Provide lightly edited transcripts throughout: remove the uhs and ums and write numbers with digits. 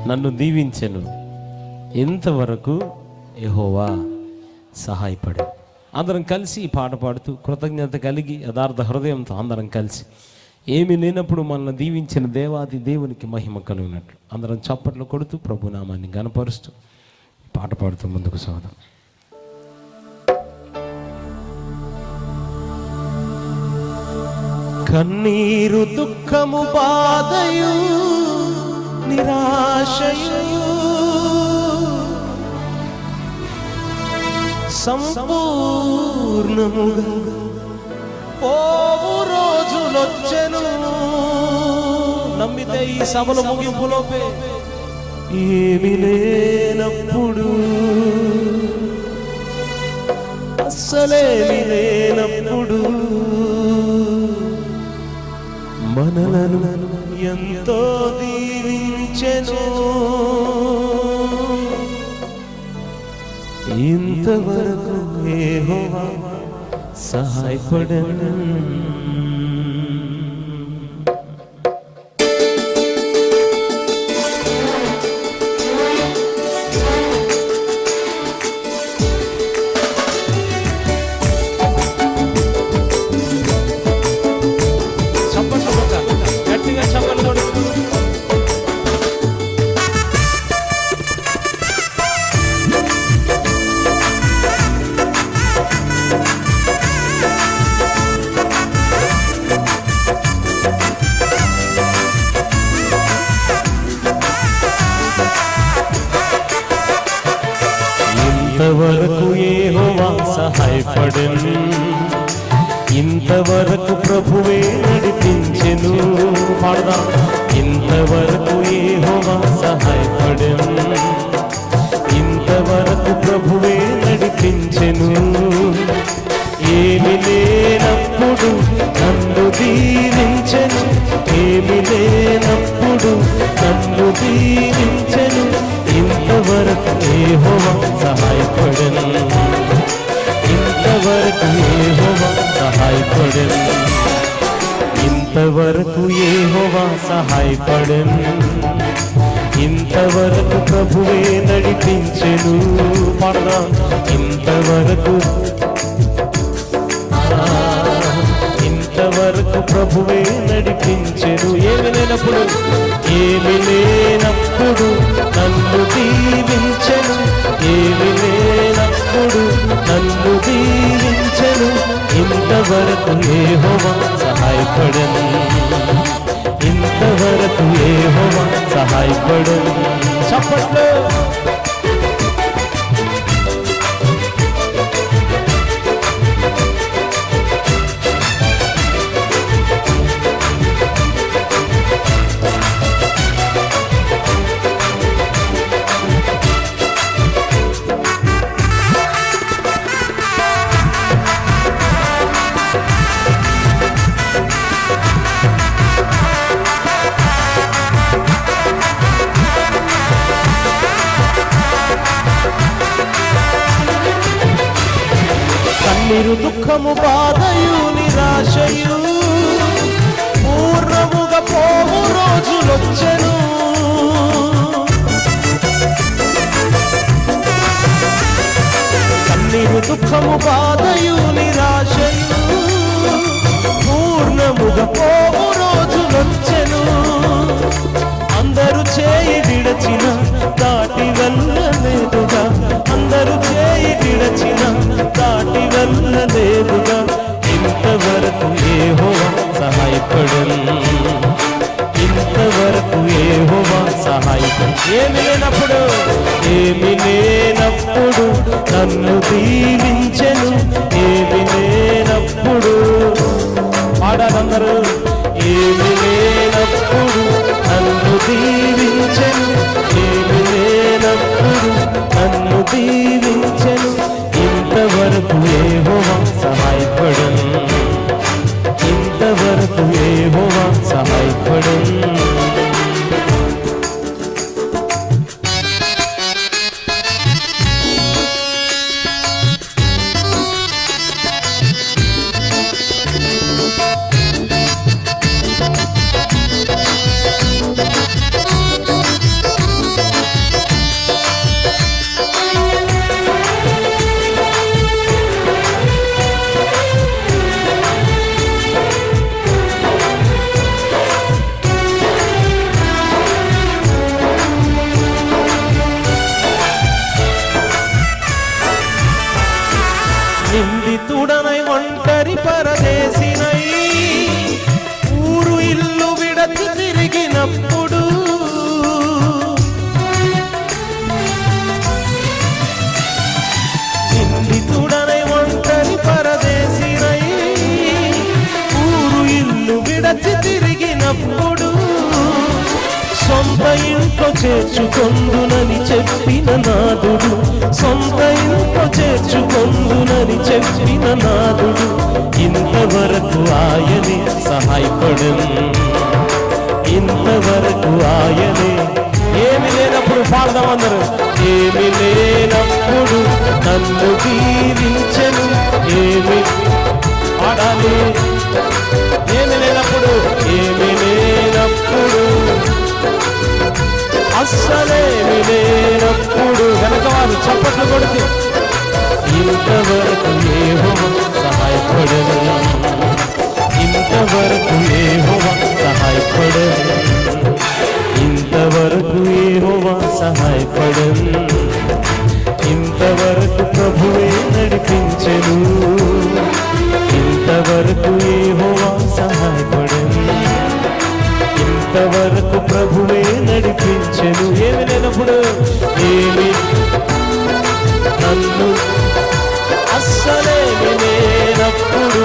నన్ను దీవించెను, ఇంతవరకు యెహోవా సహాయపడాడు. అందరం కలిసి ఈ పాట పాడుతూ కృతజ్ఞత కలిగి యథార్థ హృదయంతో అందరం కలిసి ఏమీ లేనప్పుడు మనల్ని దీవించిన దేవాది దేవునికి మహిమ కలుగునట్లు అందరం చప్పట్లు కొడుతూ ప్రభునామాన్ని గణపరుస్తూ పాట పాడుతూ ముందుకు సాగుదాం. కన్నీరు దుఃఖము బాధయు నిరాశయు సంపూర్ణముగా పోవు రోజులొచ్చెను. నమ్మితే ఈ సభల ముగింపులోపే ఏమి లేనప్పుడు, అస్సలేమి లేనప్పుడు మనలను ఎంతో దీవించెను. ఇంతవరకు యెహోవా సహాయపడెను. ఇంతవరకు యెహోవా సహాయపడెను, ఇంతవరకు ప్రభువే నడిపించెను. పాడదాం. ఇంతవరకు యెహోవా సహాయపడెను, ఇంతవరకు ప్రభువే నడిపించెను. ఏమి లేనప్పుడు నన్ను దీవించెను, ఏమి లేనప్పుడు నన్ను దీవించెను. ఇంతవరకు యెహోవా సహాయపడెను, ఇంతవరకు యెహోవా సహాయపడెను, ఇంతవరకు యెహోవా సహాయపడెను. ఇంతవరకు ప్రభువే నడిపించెను. పాడదాం. ఇంతవరకు ఇంతవరకు ప్రభువే నడిపించెను. ఏమి లేనప్పుడు, ఏమి లేనప్పుడు నన్ను దీవించెను, ఏమి లేనప్పుడు నన్ను దీవించెను. ఇంతవరకు యెహోవా సహాయపడెను, ఇంతవరకు యెహోవా సహాయపడెను. చప్పట్లు. కన్నీరు దుఃఖము బాధయు నిరాశయు పూర్ణముగా పోవు రోజులొచ్చెను. కన్నీరు దుఃఖము బాధయు నిరాశయు పూర్ణముగా పోవు రోజులొచ్చెను. అందరూ చేయి విడచిన దాటి వెళ్ళలేదుగా, అందరూ చేయి విడచిన దాటి వెళ్ళలేదుగా. ఇంతవరకు యెహోవా సహాయపడెను, ఇంతవరకు యెహోవా సహాయపడెను. ఏమి లేనప్పుడు, ఏమి లేనప్పుడు నన్ను దీవించెను, ఏమి లేనప్పుడు. పాడాలందరూ. ఏమి లేనప్పుడు నన్ను దీవించెను, ఏమి లేనప్పుడు నన్ను దీవించెను. ఇంతవరకు యెహోవా సహాయపడెను, ఇంతవరకు యెహోవా సహాయపడెను. ఇంట్లో చేర్చుకొందునని చెప్పిన నాదుడు, సొంత ఇంట్లో చేర్చుకొందునని చెప్పిన నాదుడు, ఇంతవరకు ఆయనే సహాయపడను, ఇంతవరకు ఆయనే. ఏమి లేనప్పుడు పాడదాం అందరూ. ఏమి లేనప్పుడు నన్ను దీవించెను, ఏమి పాడాలి. ఏమి లేనప్పుడు, ఏమి లేనప్పుడు, అస్సలేమి లేనప్పుడు, వెనకవారు చప్పట్లు కొడితే ఇంతవరకు యెహోవా సహాయపడను, ఇంతవరకు యెహోవా సహాయపడను, ఇంతవరకు యెహోవా సహాయపడను, ఇంతవరకు ప్రభువే నడిపించెను, ఇంతవరకు యెహోవా సహాయపడను, ఇంతవరకు ప్రభువే నడిపించెను. ఏమి లేనప్పుడు, ఏమి నన్ను అస్సలేమి లేనప్పుడు,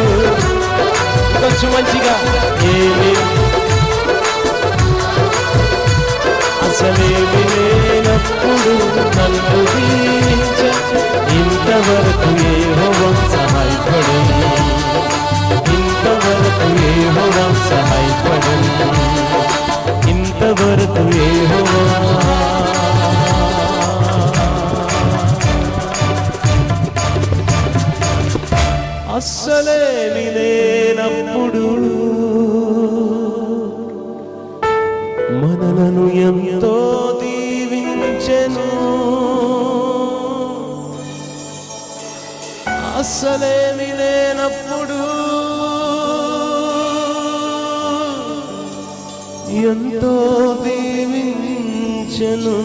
కొంచెం మంచిగా, ఏమి అసలేమి లేనప్పుడు నన్ను దీవించెను, ఇంతవరకు యెహోవా సహాయపడను, ఇంతవరకు యెహోవా సహాయపడను, ఇంతవరకు యెహోవా. అస్సలేమి లేనప్పుడు మనలను ఎంతో దీవించెను, అస్సలేమి లేనప్పుడు ఎంతో దీవించెను,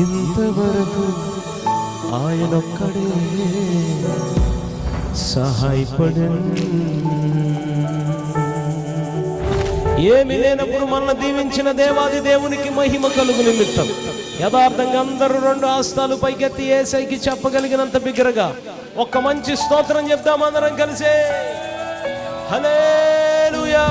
ఇంతవరకు ఆయనొక్కడే సహాయపడను. ఏమి లేనప్పుడు మనల్ని దీవించిన దేవాది దేవునికి మహిమ కలుగు నిమిత్తం యథార్థంగా అందరూ రెండు హస్తాలు పైకెత్తి యేసయ్యకి చెప్పగలిగినంత బిగ్గరగా ఒక మంచి స్తోత్రం చెప్దాం అందరం కలిసే. హల్లెలూయా.